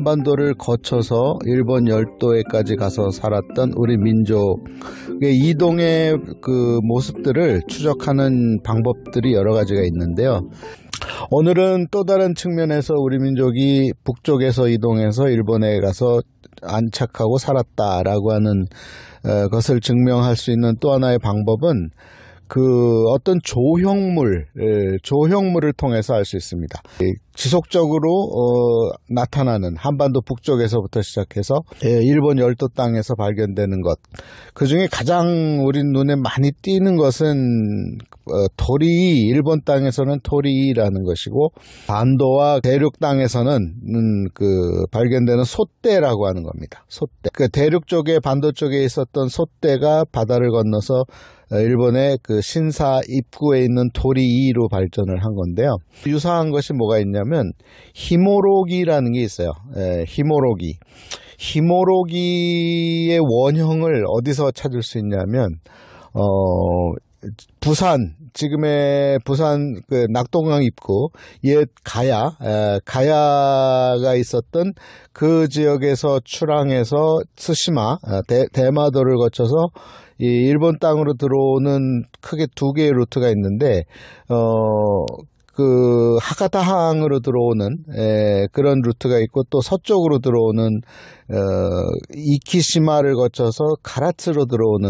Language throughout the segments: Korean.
한반도를 거쳐서 일본 열도에까지 가서 살았던 우리 민족의 이동의 그 모습들을 추적하는 방법들이 여러 가지가 있는데요. 오늘은 또 다른 측면에서 우리 민족이 북쪽에서 이동해서 일본에 가서 안착하고 살았다라고 하는 것을 증명할 수 있는 또 하나의 방법은 그 어떤 조형물을 통해서 알 수 있습니다. 지속적으로 나타나는 한반도 북쪽에서부터 시작해서 일본 열도 땅에서 발견되는 것, 그 중에 가장 우리 눈에 많이 띄는 것은 토리이, 일본 땅에서는 토리이라는 것이고, 반도와 대륙 땅에서는 그 발견되는 솥대라고 하는 겁니다. 솥대. 그 대륙 쪽에, 반도 쪽에 있었던 솥대가 바다를 건너서 일본의 그 신사 입구에 있는 토리이로 발전을 한 건데요. 유사한 것이 뭐가 있냐면 히모로기라는 게 있어요. 히모로기의 원형을 어디서 찾을 수 있냐면 부산, 지금의 부산 그 낙동강 입구 옛 가야가 있었던 그 지역에서 출항해서 스시마, 대마도를 거쳐서 이 일본 땅으로 들어오는 크게 두 개의 루트가 있는데 그 하카타항으로 들어오는 그런 루트가 있고, 또 서쪽으로 들어오는 이키시마를 거쳐서 가라츠로 들어오는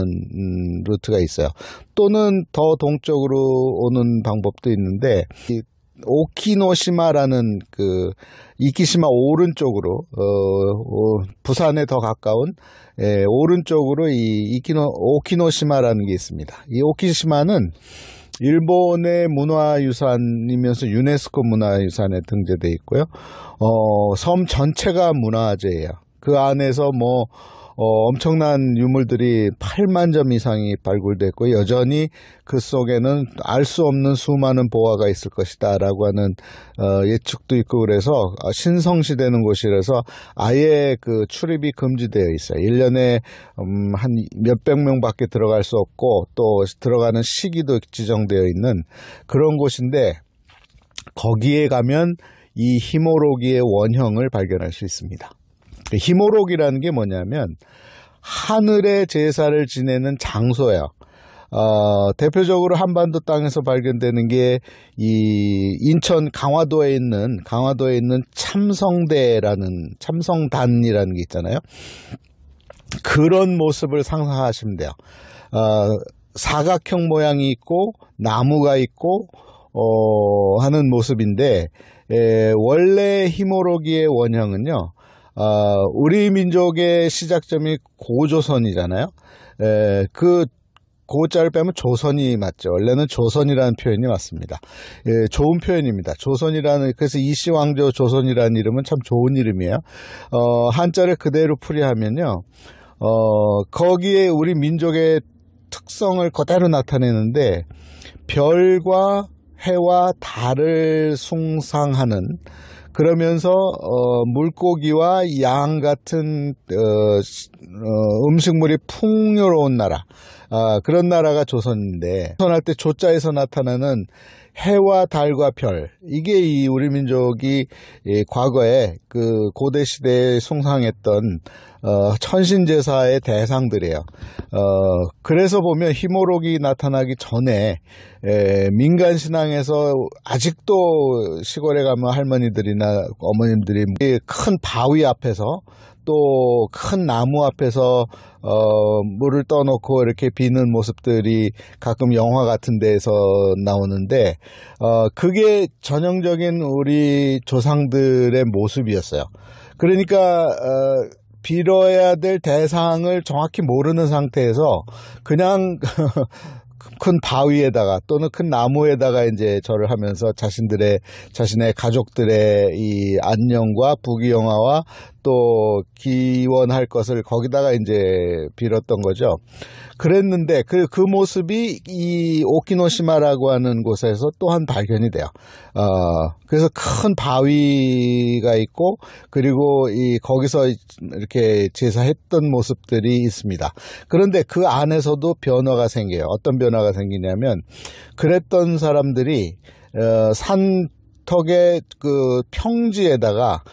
루트가 있어요. 또는 더 동쪽으로 오는 방법도 있는데, 오키노시마라는 그 이키시마 오른쪽으로 부산에 더 가까운 오른쪽으로 이 오키노시마라는 게 있습니다. 이 오키시마는 일본의 문화유산이면서 유네스코 문화유산에 등재되어 있고요. 섬 전체가 문화재예요. 그 안에서 뭐 엄청난 유물들이 8만 점 이상이 발굴됐고, 여전히 그 속에는 알 수 없는 수많은 보화가 있을 것이다 라고 하는 예측도 있고, 그래서 신성시되는 곳이라서 아예 그 출입이 금지되어 있어요. 1년에 한 몇백 명밖에 들어갈 수 없고, 또 들어가는 시기도 지정되어 있는 그런 곳인데, 거기에 가면 이 히모로기의 원형을 발견할 수 있습니다. 히모로기라는 게 뭐냐면 하늘의 제사를 지내는 장소예요. 대표적으로 한반도 땅에서 발견되는 게 이 인천 강화도에 있는 참성단이라는 게 있잖아요. 그런 모습을 상상하시면 돼요. 사각형 모양이 있고 나무가 있고 하는 모습인데, 원래 히모로기의 원형은요, 우리 민족의 시작점이 고조선이잖아요. 그 고자를 빼면 조선이 맞죠. 원래는 조선이라는 표현이 맞습니다. 좋은 표현입니다. 그래서 이시왕조 조선이라는 이름은 참 좋은 이름이에요. 한자를 그대로 풀이하면요, 거기에 우리 민족의 특성을 그대로 나타내는데, 별과 해와 달을 숭상하는, 그러면서 물고기와 양 같은 음식물이 풍요로운 나라, 그런 나라가 조선인데, 조선할 때 조자에서 나타나는 해와 달과 별, 이게 이 우리 민족이 과거에 그 고대 시대에 숭상했던 천신제사의 대상들이에요. 그래서 보면 히모로기 나타나기 전에 민간 신앙에서 아직도 시골에 가면 할머니들이나 어머님들이 큰 바위 앞에서, 또 큰 나무 앞에서 물을 떠놓고 이렇게 비는 모습들이 가끔 영화 같은 데에서 나오는데, 그게 전형적인 우리 조상들의 모습이었어요. 그러니까 빌어야 될 대상을 정확히 모르는 상태에서 그냥 큰 바위에다가 또는 큰 나무에다가 이제 절을 하면서 자신의 가족들의 이 안녕과 부귀영화와 또 기원할 것을 거기다가 이제 빌었던 거죠. 그랬는데 그 모습이 이 오키노시마라고 하는 곳에서 또한 발견이 돼요. 그래서 큰 바위가 있고, 그리고 거기서 이렇게 제사했던 모습들이 있습니다. 그런데 그 안에서도 변화가 생겨요. 어떤 변화가 생기냐면, 그랬던 사람들이 산 턱의 그 평지에다가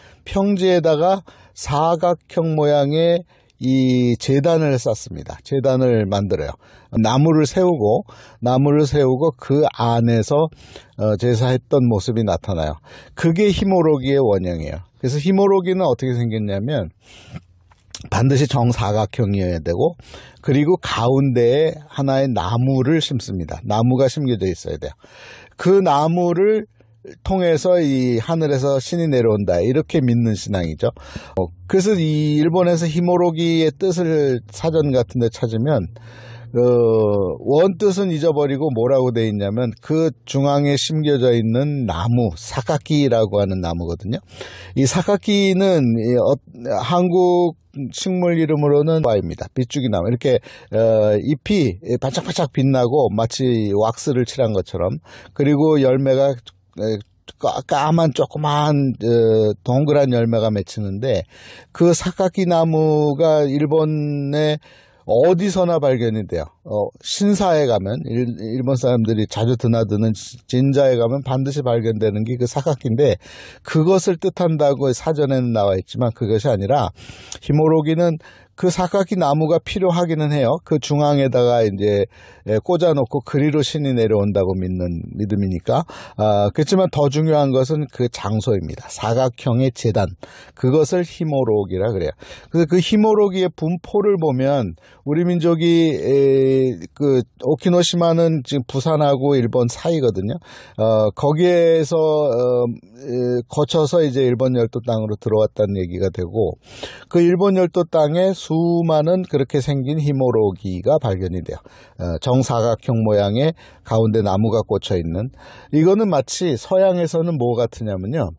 사각형 모양의 이 제단을 쌓습니다. 제단을 만들어요. 나무를 세우고 그 안에서 제사했던 모습이 나타나요. 그게 히모로기의 원형이에요. 그래서 히모로기는 어떻게 생겼냐면 반드시 정사각형이어야 되고, 그리고 가운데에 하나의 나무를 심습니다. 나무가 심겨져 있어야 돼요. 그 나무를 통해서 이 하늘에서 신이 내려온다, 이렇게 믿는 신앙이죠. 그래서 이 일본에서 히모로기의 뜻을 사전 같은 데 찾으면 원뜻은 잊어버리고 뭐라고 돼 있냐면 그 중앙에 심겨져 있는 나무, 사카키라고 하는 나무거든요. 이 사카키는 한국 식물 이름으로는 와입니다. 빗죽이 나무. 이렇게 잎이 반짝반짝 빛나고 마치 왁스를 칠한 것처럼, 그리고 열매가 까만 조그만 동그란 열매가 맺히는데, 그 사카키 나무가 일본의 어디서나 발견이 돼요. 신사에 가면, 일본 사람들이 자주 드나드는 진자에 가면 반드시 발견되는 게 그 사카키인데, 그것을 뜻한다고 사전에는 나와 있지만 그것이 아니라, 히모로기는 그 사카키 나무가 필요하기는 해요. 그 중앙에다가 이제 꽂아놓고 그리로 신이 내려온다고 믿는 믿음이니까. 그렇지만 더 중요한 것은 그 장소입니다. 사각형의 제단, 그것을 히모로기라 그래요. 그래서 그 히모로기의 분포를 보면 우리 민족이 그 오키노시마는 지금 부산하고 일본 사이거든요. 거기에서 거쳐서 이제 일본 열도 땅으로 들어왔다는 얘기가 되고, 그 일본 열도 땅에 수많은 그렇게 생긴 히모로기가 발견이 돼요. 정사각형 모양의 가운데 나무가 꽂혀 있는, 이거는 마치 서양에서는 뭐 같으냐면요,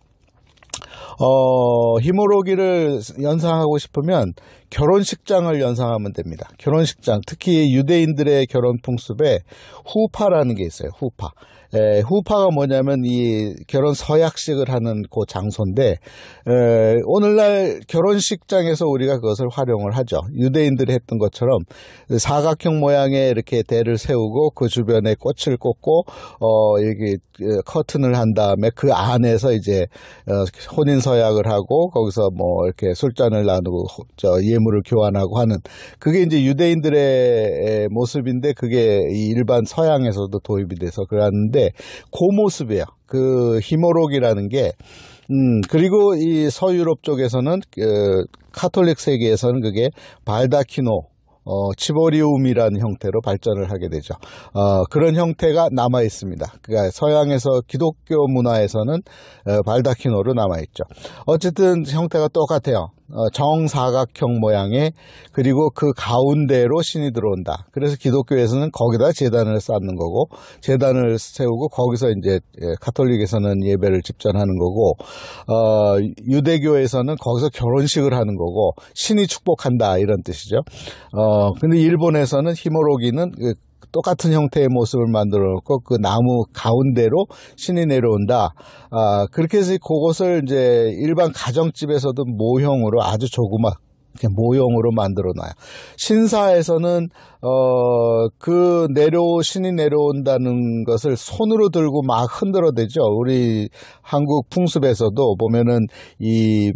히모로기를 연상하고 싶으면 결혼식장을 연상하면 됩니다. 결혼식장, 특히 유대인들의 결혼 풍습에 후파라는 게 있어요. 후파가 뭐냐면 이 결혼 서약식을 하는 그 장소인데, 오늘날 결혼식장에서 우리가 그것을 활용을 하죠. 유대인들이 했던 것처럼 사각형 모양의 이렇게 대를 세우고 그 주변에 꽃을 꽂고 이렇게 커튼을 한 다음에 그 안에서 이제 혼인 서약을 하고 거기서 뭐 이렇게 술잔을 나누고 예물을 교환하고 하는, 그게 이제 유대인들의 모습인데, 그게 일반 서양에서도 도입이 돼서 그러는데, 그 모습이에요. 그 히모로기라는 게. 그리고 이 서유럽 쪽에서는 카톨릭 세계에서는 그게 발다키노, 치보리움이라는 형태로 발전을 하게 되죠. 그런 형태가 남아 있습니다. 그러니까 서양에서 기독교 문화에서는 발다키노로 남아 있죠. 어쨌든 형태가 똑같아요. 정사각형 모양의, 그리고 그 가운데로 신이 들어온다. 그래서 기독교에서는 거기다 제단을 쌓는 거고, 제단을 세우고 거기서 이제 카톨릭에서는 예배를 집전하는 거고, 유대교에서는 거기서 결혼식을 하는 거고, 신이 축복한다, 이런 뜻이죠. 근데 일본에서는 히모로기는 똑같은 형태의 모습을 만들어 놓고 그 나무 가운데로 신이 내려온다. 그렇게 해서 그것을 이제 일반 가정집에서도 모형으로, 아주 조그맣게 모형으로 만들어 놔요. 신사에서는 신이 내려온다는 것을 손으로 들고 막 흔들어대죠. 우리 한국 풍습에서도 보면은 이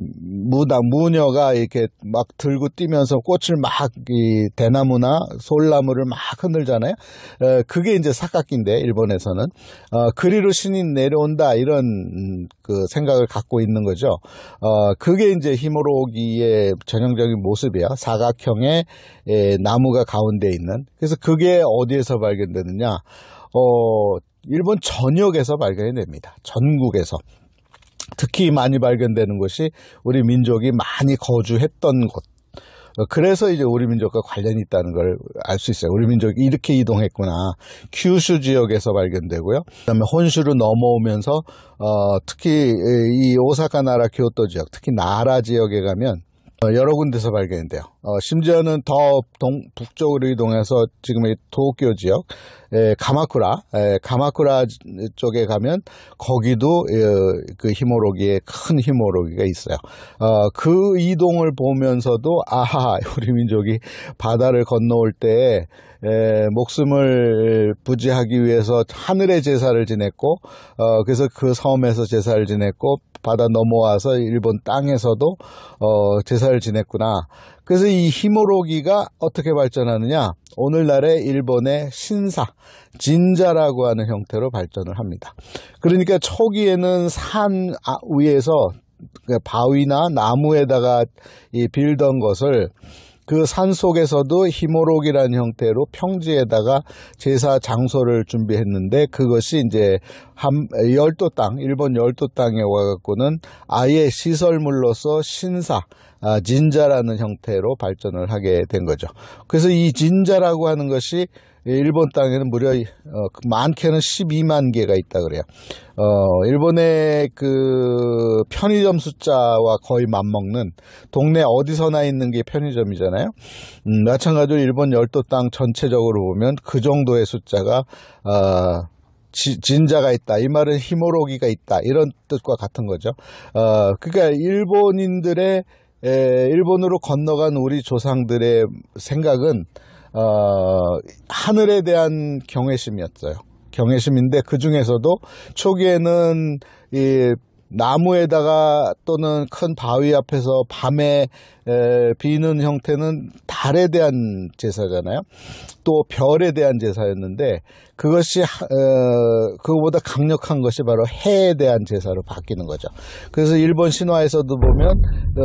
무녀가 이렇게 막 들고 뛰면서 꽃을 막 이 대나무나 솔나무를 막 흔들잖아요. 그게 이제 사카키인데, 일본에서는 그리로 신이 내려온다, 이런 그 생각을 갖고 있는 거죠. 그게 이제 히모로기의 전형적인 모습이에요. 사각형의 나무가 가운데 있는. 그래서 그게 어디에서 발견되느냐? 일본 전역에서 발견이 됩니다. 전국에서. 특히 많이 발견되는 곳이 우리 민족이 많이 거주했던 곳. 그래서 이제 우리 민족과 관련이 있다는 걸 알 수 있어요. 우리 민족이 이렇게 이동했구나. 큐슈 지역에서 발견되고요. 그다음에 혼슈로 넘어오면서 특히 이 오사카 나라 교토 지역, 특히 나라 지역에 가면 여러 군데서 발견돼요. 심지어는 더 북쪽으로 이동해서 지금의 도쿄 지역, 가마쿠라 쪽에 가면 거기도 그 히모로기에 큰 히모로기가 있어요. 그 이동을 보면서도 아하, 우리 민족이 바다를 건너올 때 목숨을 부지하기 위해서 하늘의 제사를 지냈고, 그래서 그 섬에서 제사를 지냈고, 바다 넘어와서 일본 땅에서도 제사를 지냈구나. 그래서 이 히모로기가 어떻게 발전하느냐? 오늘날의 일본의 신사, 진자라고 하는 형태로 발전을 합니다. 그러니까 초기에는 산 위에서 바위나 나무에다가 빌던 것을 그 산 속에서도 히모로기라는 형태로 평지에다가 제사 장소를 준비했는데, 그것이 이제 열도 땅, 일본 열도 땅에 와갖고는 아예 시설물로서 신사, 진자라는 형태로 발전을 하게 된 거죠. 그래서 이 진자라고 하는 것이 일본 땅에는 무려 많게는 12만 개가 있다 그래요. 일본의 그 편의점 숫자와 거의 맞먹는, 동네 어디서나 있는 게 편의점이잖아요. 마찬가지로 일본 열도 땅 전체적으로 보면 그 정도의 숫자가 진자가 있다. 이 말은 히모로기가 있다. 이런 뜻과 같은 거죠. 그러니까 일본으로 건너간 우리 조상들의 생각은 하늘에 대한 경외심이었어요. 경외심인데, 그 중에서도 초기에는 이 나무에다가 또는 큰 바위 앞에서 밤에 비는 형태는 달에 대한 제사잖아요. 또 별에 대한 제사였는데, 그것이 그거보다 강력한 것이 바로 해에 대한 제사로 바뀌는 거죠. 그래서 일본 신화에서도 보면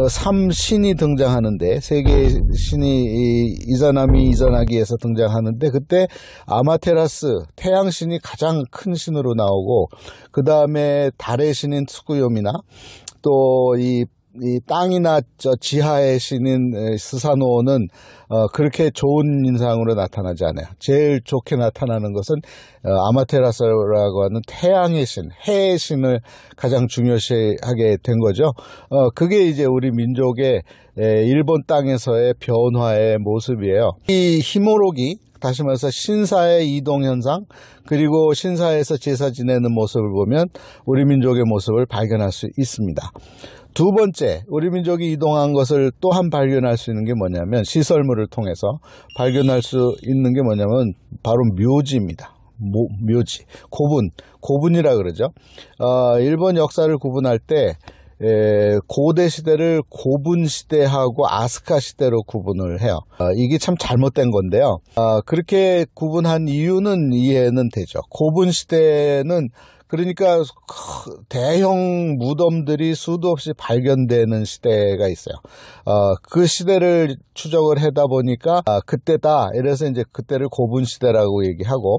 삼신이 등장하는데, 세 개의 신이 이자나미 이자나기에서 등장하는데, 그때 아마테라스 태양신이 가장 큰 신으로 나오고, 그 다음에 달의 신인 트수쿠요미나 또 이 땅이나 지하의 신인 스사노는 그렇게 좋은 인상으로 나타나지 않아요. 제일 좋게 나타나는 것은 아마테라스라고 하는 태양의 신, 해의 신을 가장 중요시하게 된 거죠. 그게 이제 우리 민족의 일본 땅에서의 변화의 모습이에요. 이 히모로기, 다시 말해서 신사의 이동 현상, 그리고 신사에서 제사 지내는 모습을 보면 우리 민족의 모습을 발견할 수 있습니다. 두 번째, 우리 민족이 이동한 것을 또한 발견할 수 있는 게 뭐냐면, 시설물을 통해서 발견할 수 있는 게 뭐냐면 바로 묘지입니다. 묘지, 고분이라 그러죠. 일본 역사를 구분할 때 고대 시대를 고분 시대하고 아스카 시대로 구분을 해요. 이게 참 잘못된 건데요. 그렇게 구분한 이유는 이해는 되죠. 고분 시대는 그러니까 대형 무덤들이 수도 없이 발견되는 시대가 있어요. 그 시대를 추적을 하다 보니까 그때다. 이래서 이제 그때를 고분 시대라고 얘기하고,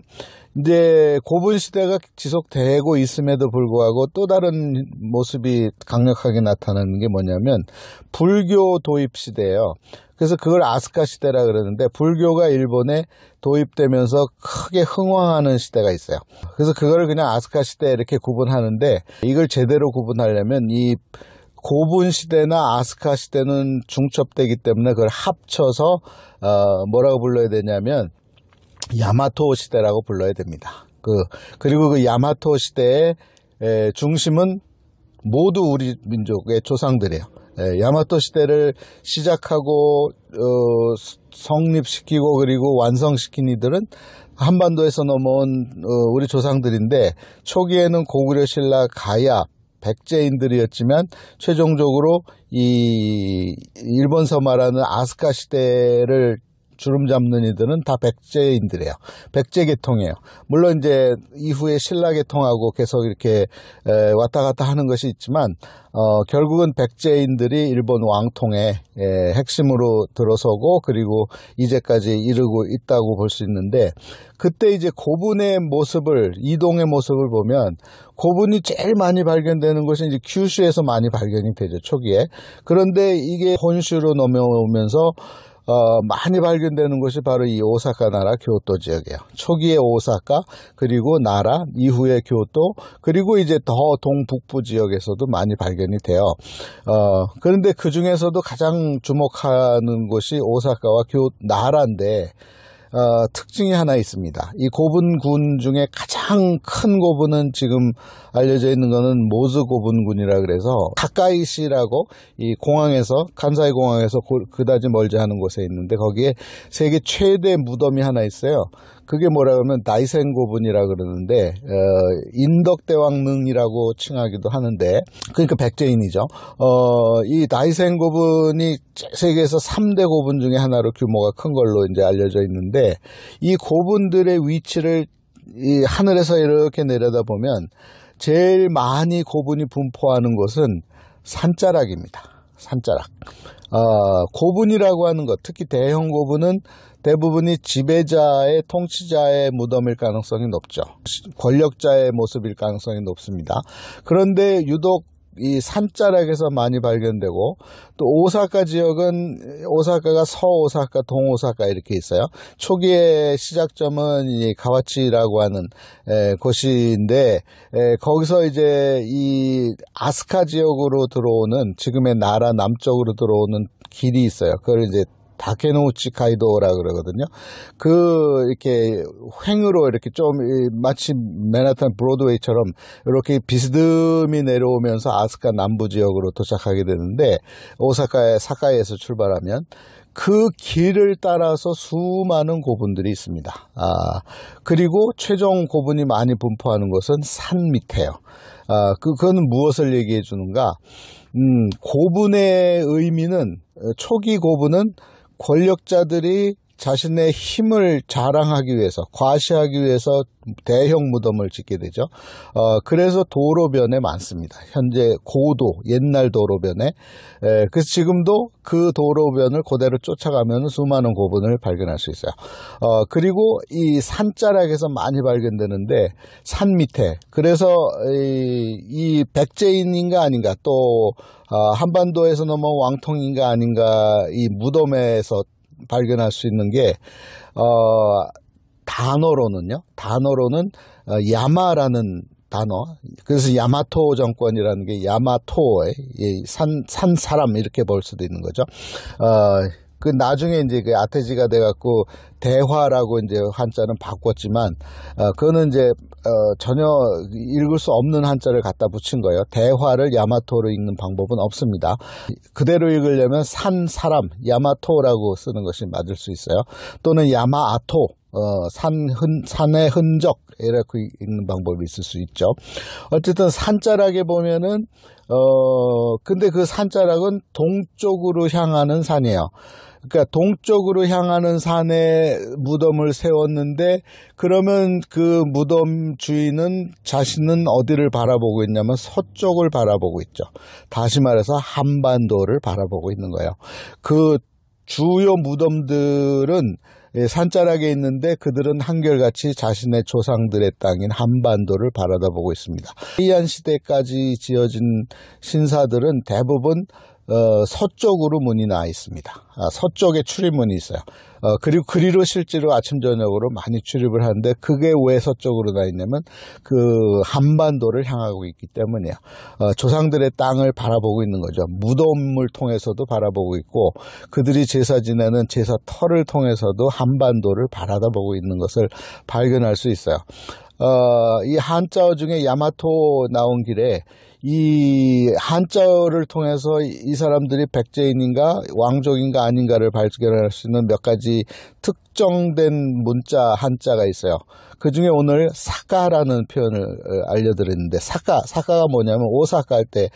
이제 고분 시대가 지속되고 있음에도 불구하고 또 다른 모습이 강력하게 나타나는 게 뭐냐면 불교 도입 시대예요. 그래서 그걸 아스카 시대라 그러는데, 불교가 일본에 도입되면서 크게 흥왕하는 시대가 있어요. 그래서 그걸 그냥 아스카 시대 이렇게 구분하는데, 이걸 제대로 구분하려면 이 고분 시대나 아스카 시대는 중첩되기 때문에 그걸 합쳐서 뭐라고 불러야 되냐면 야마토 시대라고 불러야 됩니다. 그리고 그 야마토 시대의 중심은 모두 우리 민족의 조상들이에요. 야마토 시대를 시작하고 성립시키고 그리고 완성시킨 이들은 한반도에서 넘어온 우리 조상들인데, 초기에는 고구려 신라 가야 백제인들이었지만 최종적으로 이 일본 서말하는 아스카 시대를 주름 잡는 이들은 다 백제인들이에요. 백제 계통이에요. 물론 이제 이후에 신라 계통하고 계속 이렇게 왔다 갔다 하는 것이 있지만 결국은 백제인들이 일본 왕통의 핵심으로 들어서고, 그리고 이제까지 이르고 있다고 볼 수 있는데, 그때 이제 고분의 모습을, 이동의 모습을 보면 고분이 제일 많이 발견되는 것이 이제 kyushu에서 많이 발견이 되죠, 초기에. 그런데 이게 혼슈로 넘어오면서 많이 발견되는 곳이 바로 이 오사카, 나라, 교토 지역이에요. 초기에 오사카, 그리고 나라, 이후에 교토, 그리고 이제 더 동북부 지역에서도 많이 발견이 돼요. 그런데 그 중에서도 가장 주목하는 곳이 오사카와 나라인데, 특징이 하나 있습니다. 이 고분군 중에 가장 큰 고분은 지금 알려져 있는 거는 모즈 고분군이라 그래서 카카이시라고 이 공항에서, 간사이 공항에서 그다지 멀지 않은 곳에 있는데, 거기에 세계 최대 무덤이 하나 있어요. 그게 뭐라 하면 나이센 고분이라 그러는데, 인덕대왕릉이라고 칭하기도 하는데, 그러니까 백제인이죠. 이 나이센 고분이 세계에서 3대 고분 중에 하나로 규모가 큰 걸로 이제 알려져 있는데, 이 고분들의 위치를 이 하늘에서 이렇게 내려다보면 제일 많이 고분이 분포하는 곳은 산자락입니다. 산자락. 고분이라고 하는 것, 특히 대형 고분은 대부분이 지배자의, 통치자의 무덤일 가능성이 높죠. 권력자의 모습일 가능성이 높습니다. 그런데 유독 이 산자락에서 많이 발견되고, 또 오사카 지역은 오사카가 서오사카, 동오사카 이렇게 있어요. 초기의 시작점은 이 가와치라고 하는 곳인데, 거기서 이제 이 아스카 지역으로 들어오는, 지금의 나라 남쪽으로 들어오는 길이 있어요. 그걸 이제 다케노우치 가이도라 그러거든요. 이렇게 횡으로 이렇게 좀 마치 맨하탄 브로드웨이처럼 이렇게 비스듬히 내려오면서 아스카 남부 지역으로 도착하게 되는데, 오사카의 사카이에서 출발하면 그 길을 따라서 수많은 고분들이 있습니다. 그리고 최종 고분이 많이 분포하는 곳은 산 밑에요. 그거는 무엇을 얘기해 주는가? 고분의 의미는, 초기 고분은 권력자들이 자신의 힘을 자랑하기 위해서, 과시하기 위해서 대형 무덤을 짓게 되죠. 그래서 도로변에 많습니다. 현재 옛날 도로변에. 그래서 지금도 그 도로변을 그대로 쫓아가면 수많은 고분을 발견할 수 있어요. 그리고 이 산자락에서 많이 발견되는데, 산 밑에. 그래서 이 백제인인가 아닌가, 또 한반도에서 넘어온 왕통인가 아닌가, 이 무덤에서 발견할 수 있는 게, 단어로는 야마라는 단어, 그래서 야마토 정권이라는 게 야마토의 산 사람 이렇게 볼 수도 있는 거죠. 그 나중에 이제 그 아테지가 돼갖고 대화라고 이제 한자는 바꿨지만, 그거는 이제 전혀 읽을 수 없는 한자를 갖다 붙인 거예요. 대화를 야마토로 읽는 방법은 없습니다. 그대로 읽으려면 산 사람, 야마토라고 쓰는 것이 맞을 수 있어요. 또는 야마아토, 산의 흔적, 이렇게 읽는 방법이 있을 수 있죠. 어쨌든 산자락에 보면은, 근데 그 산자락은 동쪽으로 향하는 산이에요. 그러니까 동쪽으로 향하는 산에 무덤을 세웠는데, 그러면 그 무덤 주인은 자신은 어디를 바라보고 있냐면 서쪽을 바라보고 있죠. 다시 말해서 한반도를 바라보고 있는 거예요. 그 주요 무덤들은 산자락에 있는데, 그들은 한결같이 자신의 조상들의 땅인 한반도를 바라다보고 있습니다. 헤이안 시대까지 지어진 신사들은 대부분 서쪽으로 문이 나 있습니다. 서쪽에 출입문이 있어요. 그리고 그리로 실제로 아침 저녁으로 많이 출입을 하는데, 그게 왜 서쪽으로 나 있냐면 그 한반도를 향하고 있기 때문이에요. 조상들의 땅을 바라보고 있는 거죠. 무덤을 통해서도 바라보고 있고, 그들이 제사 지내는 제사 터를 통해서도 한반도를 바라다보고 있는 것을 발견할 수 있어요. 이 한자어 중에 야마토 나온 길에 이 한자어를 통해서 이 사람들이 백제인인가 왕족인가 아닌가를 발견할 수 있는 몇 가지 특정된 문자 한자가 있어요. 그 중에 오늘 사카라는 표현을 알려드렸는데, 사카가 뭐냐면 오사카 할 때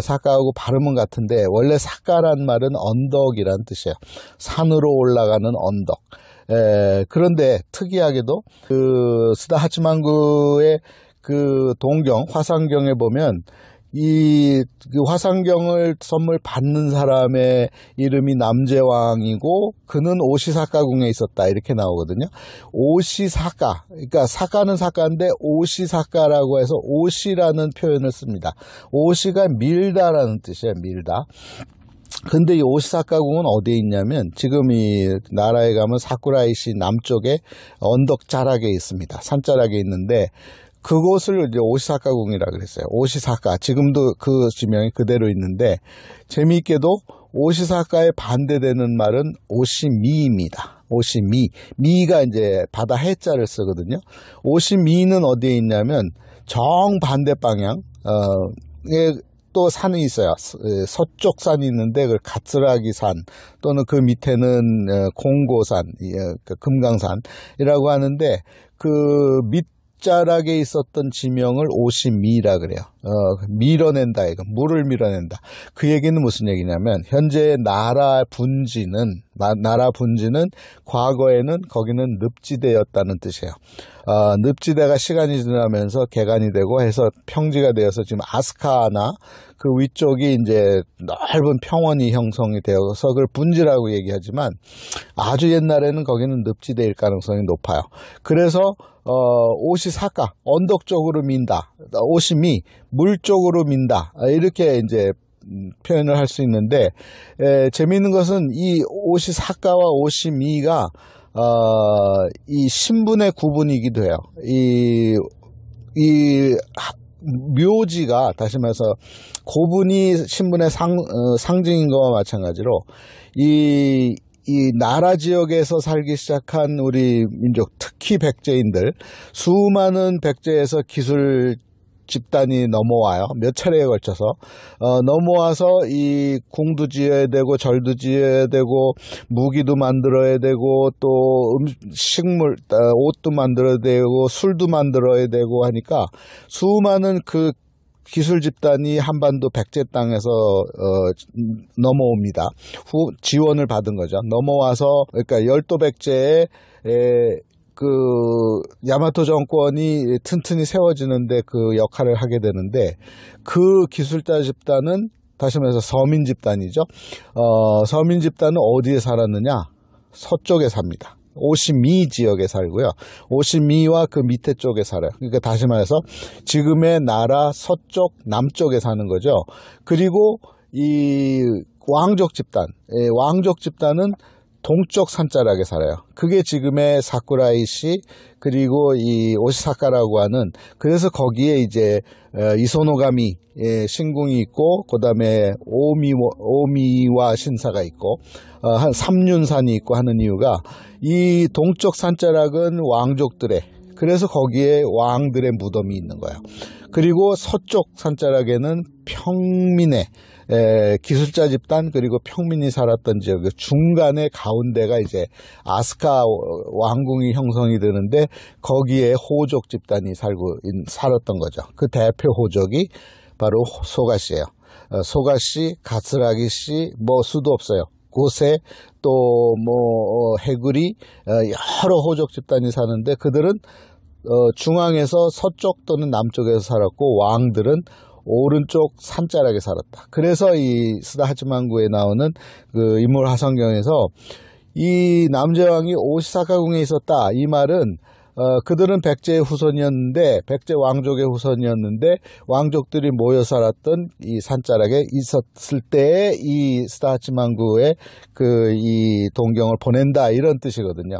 사카하고 발음은 같은데, 원래 사카란 말은 언덕이란 뜻이에요. 산으로 올라가는 언덕. 그런데 특이하게도 그 스다 하치만구의 그 동경, 화상경에 보면 그 화상경을 선물 받는 사람의 이름이 남제왕이고, 그는 오시사카궁에 있었다, 이렇게 나오거든요. 오시사카, 그러니까 사카는 사카인데 오시사카라고 해서 오시라는 표현을 씁니다. 오시가 밀다라는 뜻이에요. 밀다. 근데 이 오시사카궁은 어디에 있냐면 지금 이 나라에 가면 사쿠라이시 남쪽에 언덕 자락에 있습니다. 산자락에 있는데 그곳을 이제 오시사카궁이라 그랬어요. 오시사카 지금도 그 지명이 그대로 있는데 재미있게도 오시사카에 반대되는 말은 오시미입니다. 오시미 미가 이제 바다 해자를 쓰거든요. 오시미는 어디에 있냐면 정반대 방향 또 산이 있어요. 서쪽 산이 있는데 그 가츠라기 산 또는 그 밑에는 공고산, 금강산이라고 하는데 그 밑자락에 있었던 지명을 오시미라 그래요. 밀어낸다, 이거 물을 밀어낸다. 그 얘기는 무슨 얘기냐면 현재 나라 분지는 과거에는 거기는 늪지대였다는 뜻이에요. 늪지대가 시간이 지나면서 개간이 되고 해서 평지가 되어서 지금 아스카나 그 위쪽이 이제 넓은 평원이 형성이 되어서 그걸 분지라고 얘기하지만 아주 옛날에는 거기는 늪지대일 가능성이 높아요. 그래서 오시사카 언덕 쪽으로 민다, 오시미 물 쪽으로 민다, 이렇게 이제 표현을 할 수 있는데 재미있는 것은 이 오시사카와 오시미가 이 신분의 구분이기도 해요. 이 묘지가 다시 말해서 고분이 신분의 상징인 것과 마찬가지로 이 나라 지역에서 살기 시작한 우리 민족, 특히 백제인들, 수많은 백제에서 기술 집단이 넘어와요. 몇 차례에 걸쳐서 넘어와서 이 궁도 지어야 되고 절도 지어야 되고 무기도 만들어야 되고 또 식물, 옷도 만들어야 되고 술도 만들어야 되고 하니까 수많은 그 기술 집단이 한반도 백제 땅에서 넘어옵니다. 지원을 받은 거죠. 넘어와서 그러니까 열도 백제의 그 야마토 정권이 튼튼히 세워지는데 그 역할을 하게 되는데 그 기술자 집단은 다시 말해서 서민 집단이죠. 서민 집단은 어디에 살았느냐? 서쪽에 삽니다. 오시미 지역에 살고요. 오시미와 그 밑에 쪽에 살아요. 그러니까 다시 말해서 지금의 나라 서쪽 남쪽에 사는 거죠. 그리고 이 왕족 집단은 동쪽 산자락에 살아요. 그게 지금의 사쿠라이시 그리고 이 오시사카라고 하는, 그래서 거기에 이제 이소노가미 신궁이 있고 그다음에 오미와 신사가 있고 한 삼륜산이 있고 하는 이유가 이 동쪽 산자락은 왕족들의, 그래서 거기에 왕들의 무덤이 있는 거예요. 그리고 서쪽 산자락에는 평민의 기술자 집단 그리고 평민이 살았던 지역, 중간에 가운데가 이제 아스카 왕궁이 형성이 되는데 거기에 호족 집단이 살았던 거죠. 그 대표 호족이 바로 소가시예요. 소가시, 가츠라기시, 뭐 수도 없어요. 고세, 또 뭐 해구리, 여러 호족 집단이 사는데 그들은 중앙에서 서쪽 또는 남쪽에서 살았고 왕들은 오른쪽 산자락에 살았다. 그래서 이 스다하치만구에 나오는 그 인물화성경에서 이 남제왕이 오시사카궁에 있었다, 이 말은 그들은 백제의 후손이었는데, 백제 왕족의 후손이었는데 왕족들이 모여 살았던 이 산자락에 있었을 때에 이 스다하치만구에 그 이 동경을 보낸다, 이런 뜻이거든요.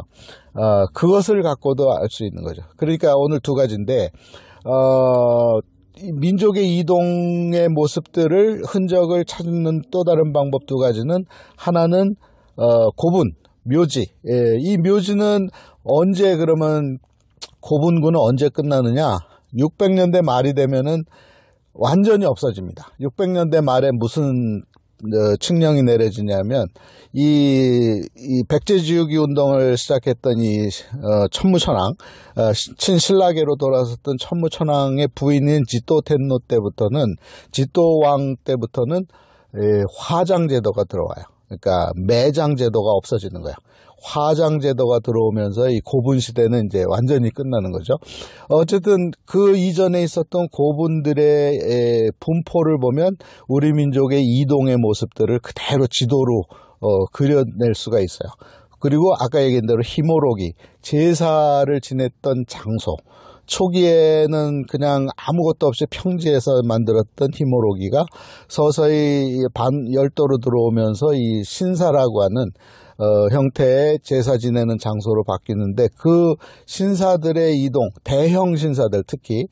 그것을 갖고도 알 수 있는 거죠. 그러니까 오늘 두 가지인데 민족의 이동의 모습들을, 흔적을 찾는 또 다른 방법 두 가지는, 하나는 고분, 묘지. 이 묘지는 언제, 그러면 고분군은 언제 끝나느냐? 600년대 말이 되면은 완전히 없어집니다. 600년대 말에 무슨 칙령이 내려지냐면 이 백제지우기 운동을 시작했던 이 천무천황, 친신라계로 돌아섰던 천무천황의 부인인 지또 텐노 때부터는, 지또 왕 때부터는 화장제도가 들어와요. 그러니까 매장제도가 없어지는 거예요. 화장제도가 들어오면서 이 고분시대는 이제 완전히 끝나는 거죠. 어쨌든 그 이전에 있었던 고분들의 분포를 보면 우리 민족의 이동의 모습들을 그대로 지도로 그려낼 수가 있어요. 그리고 아까 얘기한 대로 히모로기, 제사를 지냈던 장소, 초기에는 그냥 아무것도 없이 평지에서 만들었던 히모로기가 서서히 열도로 들어오면서 이 신사라고 하는 형태의 제사 지내는 장소로 바뀌는데, 그 신사들의 이동, 대형 신사들, 특히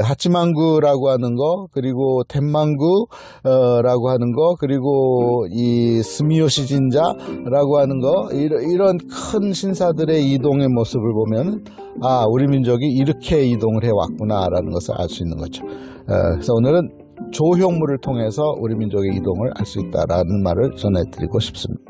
하치만구라고 하는 거, 그리고 텐만구라고 하는 거, 그리고 이 스미요시 진자라고 하는 거, 이런 큰 신사들의 이동의 모습을 보면 우리 민족이 이렇게 이동을 해왔구나라는 것을 알 수 있는 거죠. 그래서 오늘은 조형물을 통해서 우리 민족의 이동을 알 수 있다라는 말을 전해드리고 싶습니다.